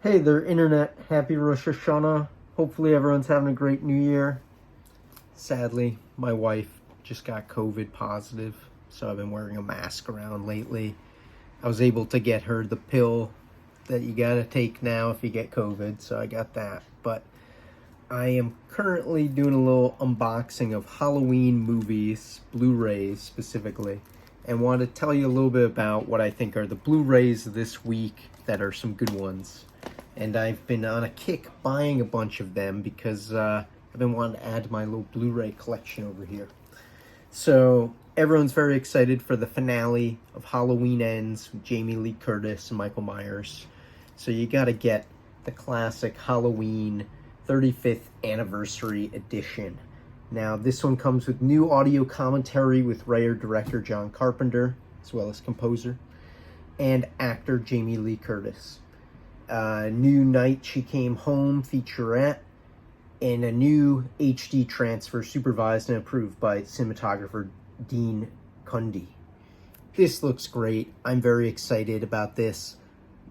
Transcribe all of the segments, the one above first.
Hey there, Internet. Happy Rosh Hashanah. Hopefully everyone's having a great New Year. Sadly, my wife just got COVID positive, so I've been wearing a mask around lately. I was able to get her the pill that you gotta take now if you get COVID, so I got that. But I am currently doing a little unboxing of Halloween movies, Blu-rays specifically, and want to tell you a little bit about what I think are the Blu-rays this week that are some good ones. And I've been on a kick buying a bunch of them because I've been wanting to add to my little Blu-ray collection over here. So everyone's very excited for the finale of Halloween Ends with Jamie Lee Curtis and Michael Myers. So you got to get the classic Halloween 35th Anniversary Edition. Now this one comes with new audio commentary with writer-director John Carpenter, as well as composer, and actor Jamie Lee Curtis. New Night She Came Home featurette, and a new HD transfer supervised and approved by cinematographer Dean Cundy. This looks great. I'm very excited about this.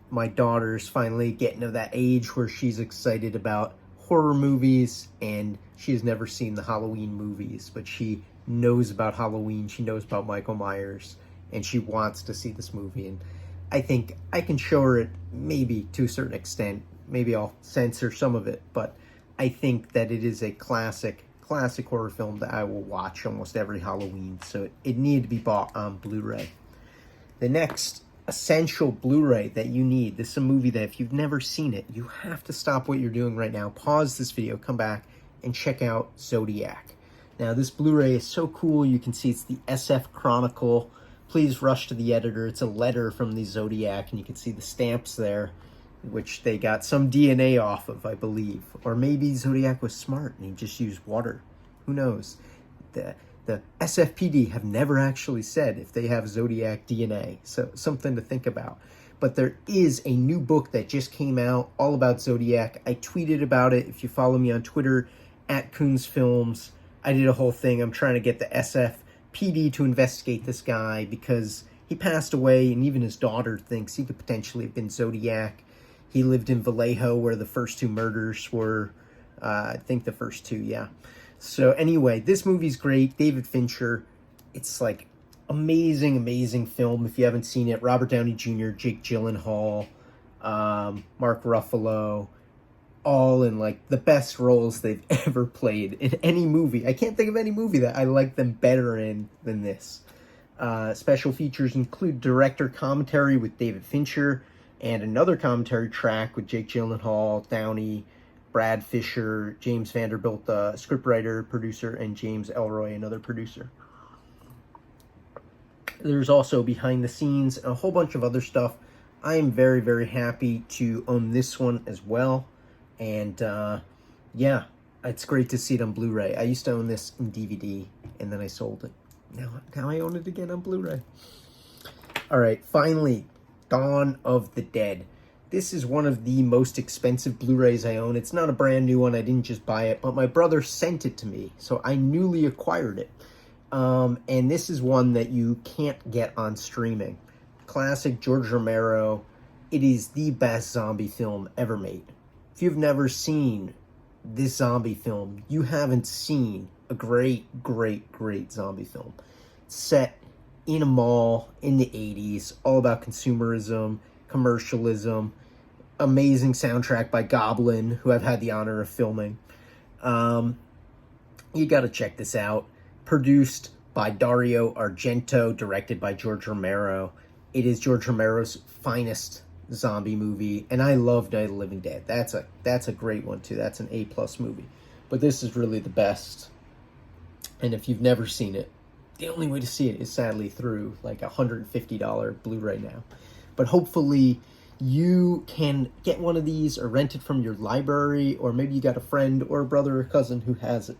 My daughter's finally getting to that age where she's excited about horror movies, and she has never seen the Halloween movies, but she knows about Halloween, she knows about Michael Myers, and she wants to see this movie. And I think I can show her it maybe to a certain extent. Maybe I'll censor some of it, but I think that it is a classic horror film that I will watch almost every Halloween, so it needed to be bought on Blu-ray. The next essential Blu-ray that you need, this is a movie that if you've never seen it, you have to stop what you're doing right now, pause this video, come back, and check out Zodiac. Now this Blu-ray is so cool. You can see it's the SF Chronicle. Please rush to the editor. It's a letter from the Zodiac, and you can see the stamps there, which they got some DNA off of, I believe. Or maybe Zodiac was smart and he just used water. Who knows? The SFPD have never actually said if they have Zodiac DNA, so something to think about. But there is a new book that just came out all about Zodiac. I tweeted about it. If you follow me on Twitter, @CoonsFilms, I did a whole thing. I'm trying to get the SFPD to investigate this guy because he passed away, and even his daughter thinks he could potentially have been Zodiac. He lived in Vallejo where the first two murders were, I think the first two, yeah. So anyway, this movie's great. David Fincher. It's like amazing film. If you haven't seen it, Robert Downey Jr., Jake Gyllenhaal, Mark Ruffalo, all in like the best roles they've ever played in any movie. I can't think of any movie that I like them better in than this. Special features include director commentary with David Fincher and another commentary track with Jake Gyllenhaal, Downey, Brad Fisher, James Vanderbilt, scriptwriter, producer, and James Elroy, another producer. There's also behind the scenes and a whole bunch of other stuff. I am very happy to own this one as well. And yeah, it's great to see it on Blu-ray. I used to own this in DVD, and then I sold it. Now I own it again on Blu-ray. All right, finally, Dawn of the Dead. This is one of the most expensive Blu-rays I own. It's not a brand new one. I didn't just buy it, but my brother sent it to me, so I newly acquired it. And this is one that you can't get on streaming. Classic George Romero. It is the best zombie film ever made. If you've never seen this zombie film, you haven't seen a great zombie film. Set in a mall in the 80s, all about consumerism, commercialism, amazing soundtrack by Goblin, who I've had the honor of filming. You got to check this out. Produced by Dario Argento, directed by George Romero. It is George Romero's finest zombie movie, and I love Night of the Living Dead. That's a great one too. That's an A+ movie. But this is really the best. And if you've never seen it, the only way to see it is sadly through like a $150 Blu-ray now. But hopefully you can get one of these or rent it from your library, or maybe you got a friend or a brother or cousin who has it.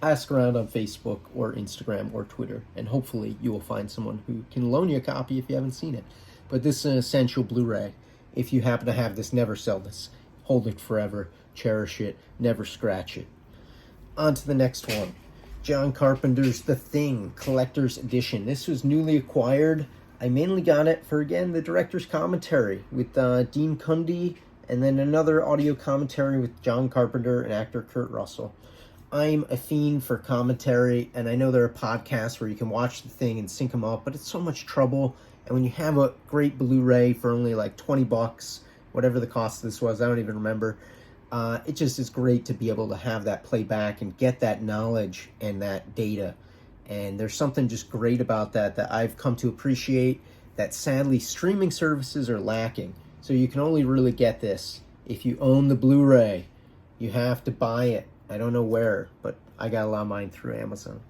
Ask around on Facebook or Instagram or Twitter, and hopefully you will find someone who can loan you a copy if you haven't seen it. But this is an essential Blu-ray. If you happen to have this, never sell this. Hold it forever, cherish it, never scratch it. On to the next one. John Carpenter's The Thing Collector's Edition. This was newly acquired. I mainly got it for, again, the director's commentary with Dean Cundy And then another audio commentary with John Carpenter and actor Kurt Russell. I'm a fiend for commentary, and I know there are podcasts where you can watch the thing and sync them up, but it's so much trouble. And when you have a great Blu-ray for only like $20, whatever the cost of this was, I don't even remember, it just is great to be able to have that play back and get that knowledge and that data. And there's something just great about that I've come to appreciate that sadly streaming services are lacking. So you can only really get this if you own the Blu-ray. You have to buy it. I don't know where, but I got a lot of mine through Amazon.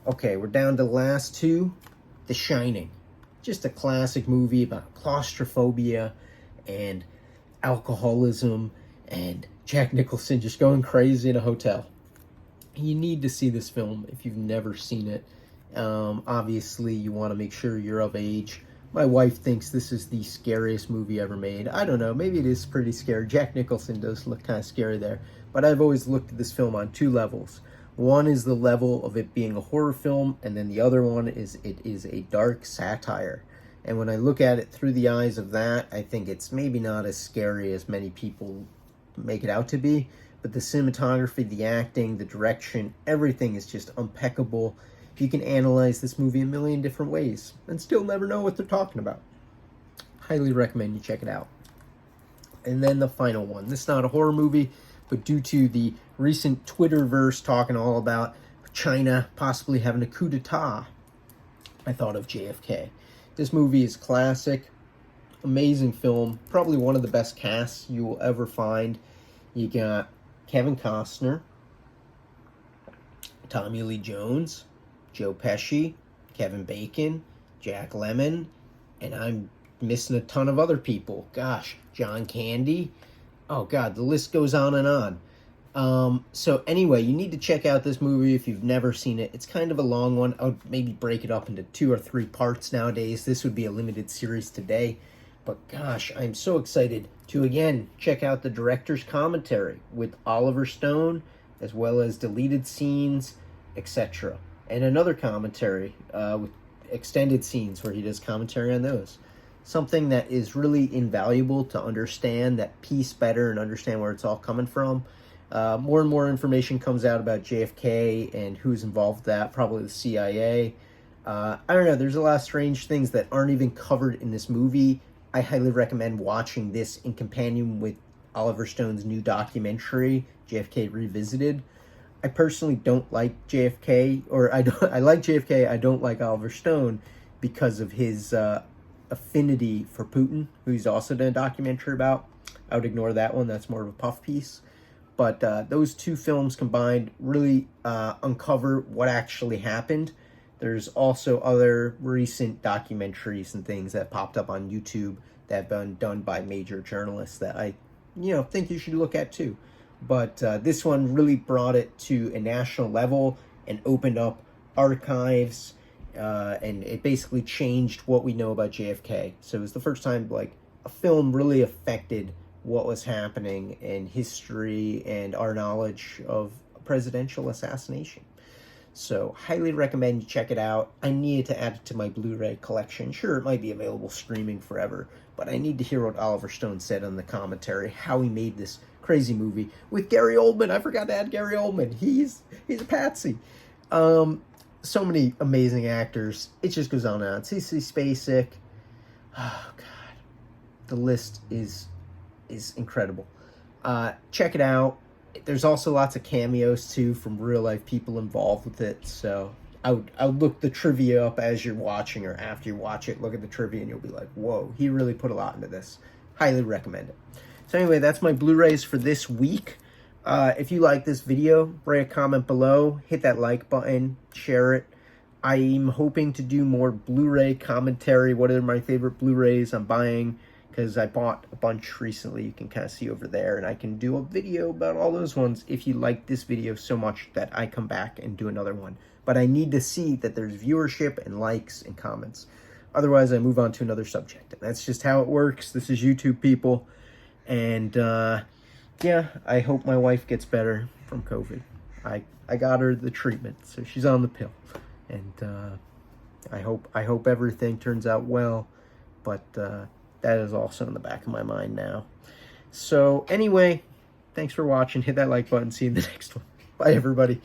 Okay, we're down to the last two. The Shining. Just a classic movie about claustrophobia and alcoholism and Jack Nicholson just going crazy in a hotel. You need to see this film if you've never seen it. Obviously, you want to make sure you're of age. My wife thinks this is the scariest movie ever made. I don't know, maybe it is pretty scary. Jack Nicholson does look kind of scary there. But I've always looked at this film on two levels. One is the level of it being a horror film, and then the other one is it is a dark satire. And when I look at it through the eyes of that, I think it's maybe not as scary as many people make it out to be. But the cinematography, the acting, the direction, everything is just impeccable. You can analyze this movie a million different ways and still never know what they're talking about. Highly recommend you check it out. And then the final one. This is not a horror movie, but due to the recent Twitterverse talking all about China possibly having a coup d'etat, I thought of JFK. This movie is classic, amazing film, probably one of the best casts you will ever find. You got Kevin Costner, Tommy Lee Jones, Joe Pesci, Kevin Bacon, Jack Lemmon, and I'm missing a ton of other people. Gosh, John Candy. Oh God, the list goes on and on. So anyway, you need to check out this movie if you've never seen it. It's kind of a long one. I would maybe break it up into 2 or 3 parts nowadays. This would be a limited series today. But gosh, I'm so excited to again check out the director's commentary with Oliver Stone, as well as deleted scenes, etc. And another commentary with extended scenes where he does commentary on those. Something that is really invaluable to understand that piece better and understand where it's all coming from. More and more information comes out about JFK and who's involved with that, probably the CIA. I don't know, there's a lot of strange things that aren't even covered in this movie. I highly recommend watching this in companion with Oliver Stone's new documentary, JFK Revisited. I personally don't like JFK, or I like JFK, I don't like Oliver Stone because of his affinity for Putin, who he's also done a documentary about. I would ignore that one, that's more of a puff piece. But those two films combined really uncover what actually happened. There's also other recent documentaries and things that popped up on YouTube that have been done by major journalists that I think you should look at too. But this one really brought it to a national level and opened up archives, and it basically changed what we know about JFK. So it was the first time like a film really affected what was happening in history and our knowledge of a presidential assassination. So highly recommend you check it out. I needed to add it to my Blu-ray collection. Sure, it might be available streaming forever, but I need to hear what Oliver Stone said on the commentary, how he made this crazy movie with Gary Oldman. I forgot to add Gary Oldman. He's a patsy. So many amazing actors. It just goes on and on. CC Spacek. Oh God, the list is incredible. Check it out. There's also lots of cameos too from real life people involved with it. So I would look the trivia up as you're watching or after you watch it. Look at the trivia and you'll be like, whoa, he really put a lot into this. Highly recommend it. So anyway, that's my Blu-rays for this week. If you like this video, write a comment below, hit that like button, share it. I'm hoping to do more Blu-ray commentary. What are my favorite Blu-rays I'm buying? Because I bought a bunch recently, you can kind of see over there, and I can do a video about all those ones if you like this video so much that I come back and do another one. But I need to see that there's viewership and likes and comments. Otherwise, I move on to another subject. And that's just how it works. This is YouTube, people. And yeah, I hope my wife gets better from COVID. I got her the treatment, so she's on the pill. And I hope everything turns out well. But that is also in the back of my mind now. So anyway, thanks for watching. Hit that like button. See you in the next one. Bye, everybody.